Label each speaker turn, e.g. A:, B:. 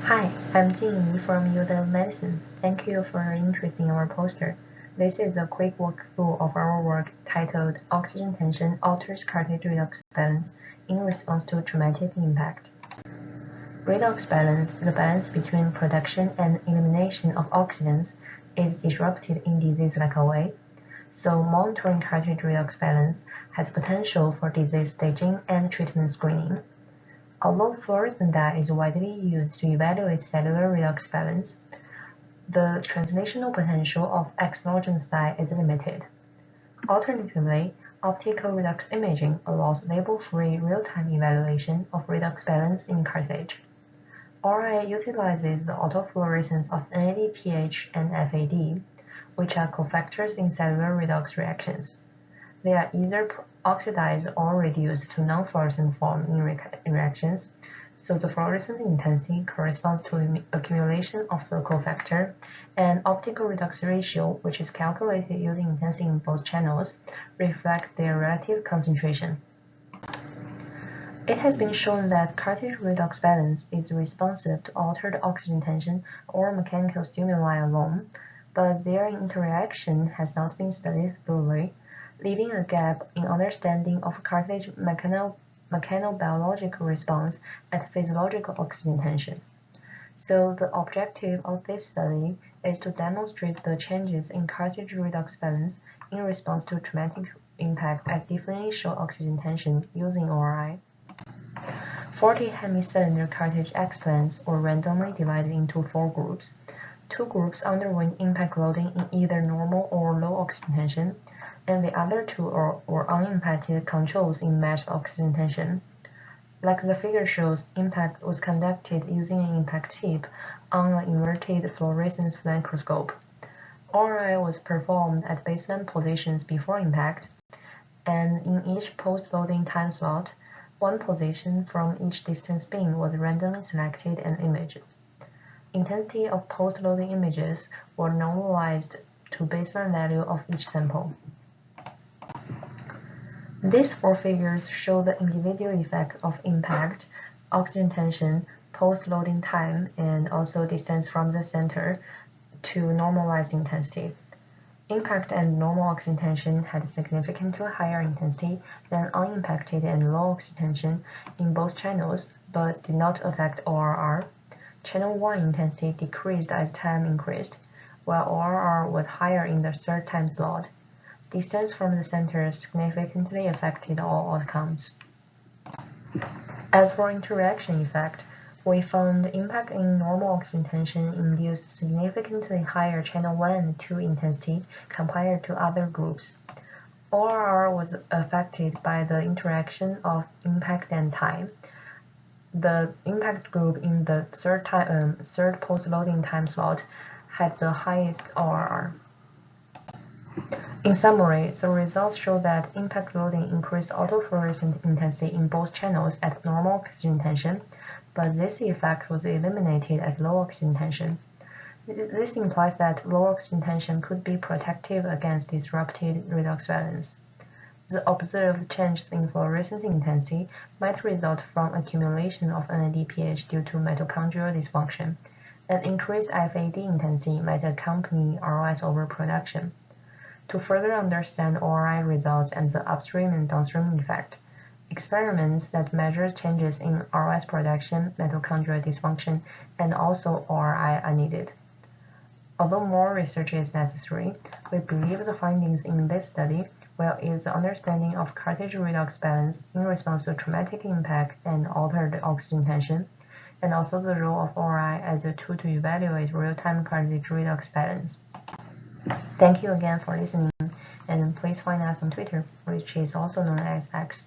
A: Hi, I'm Jing from UW Medicine. Thank you for your interest in our poster. This is a quick walkthrough of our work titled Oxygen Tension Alters Cartilage Redox Balance in Response to Traumatic Impact. Redox balance, the balance between production and elimination of oxidants, is disrupted in disease-like a way. So monitoring cartilage redox balance has potential for disease staging and treatment screening. Although fluorescent dye is widely used to evaluate cellular redox balance, the translational potential of exogenous dye is limited. Alternatively, optical redox imaging allows label-free real-time evaluation of redox balance in cartilage. ORI utilizes the autofluorescence of NADPH and FAD, which are cofactors in cellular redox reactions. They are either oxidized or reduced to non-fluorescent form in reactions, so the fluorescent intensity corresponds to accumulation of the cofactor, and optical redox ratio, which is calculated using intensity in both channels, reflect their relative concentration. It has been shown that cartilage redox balance is responsive to altered oxygen tension or mechanical stimuli alone, but their interaction has not been studied thoroughly, leaving a gap in understanding of cartilage mechanobiological response at physiological oxygen tension. So the objective of this study is to demonstrate the changes in cartilage redox balance in response to traumatic impact at differential oxygen tension using ORI. 40 hemicylinder cartilage explants were randomly divided into 4 groups. 2 groups underwent impact loading in either normal or low oxygen tension, and the other 2 were unimpacted controls in matched oxygen tension. Like the figure shows, impact was conducted using an impact tip on an inverted fluorescence microscope. ORI was performed at baseline positions before impact, and in each post-loading time slot, one position from each distance beam was randomly selected and imaged. Intensity of post-loading images were normalized to baseline value of each sample. These 4 figures show the individual effect of impact, oxygen tension, post-loading time, and also distance from the center to normalized intensity. Impact and normal oxygen tension had significantly higher intensity than unimpacted and low oxygen tension in both channels, but did not affect ORR. Channel 1 intensity decreased as time increased, while ORR was higher in the third time slot. Distance from the center significantly affected all outcomes. As for interaction effect, we found impact in normal oxygen tension induced significantly higher channel 1 and 2 intensity compared to other groups. ORR was affected by the interaction of impact and time. The impact group in the third post-loading time slot had the highest ORR. In summary, the results show that impact loading increased autofluorescent intensity in both channels at normal oxygen tension, but this effect was eliminated at low oxygen tension. This implies that low oxygen tension could be protective against disrupted redox balance. The observed changes in fluorescence intensity might result from accumulation of NADPH due to mitochondrial dysfunction, and increased FAD intensity might accompany ROS overproduction. To further understand ORI results and the upstream and downstream effect, experiments that measure changes in ROS production, mitochondrial dysfunction, and also ORI are needed. Although more research is necessary, we believe the findings in this study will aid the understanding of cartilage redox balance in response to traumatic impact and altered oxygen tension, and also the role of ORI as a tool to evaluate real-time cartilage redox balance. Thank you again for listening, and please find us on Twitter, which is also known as X.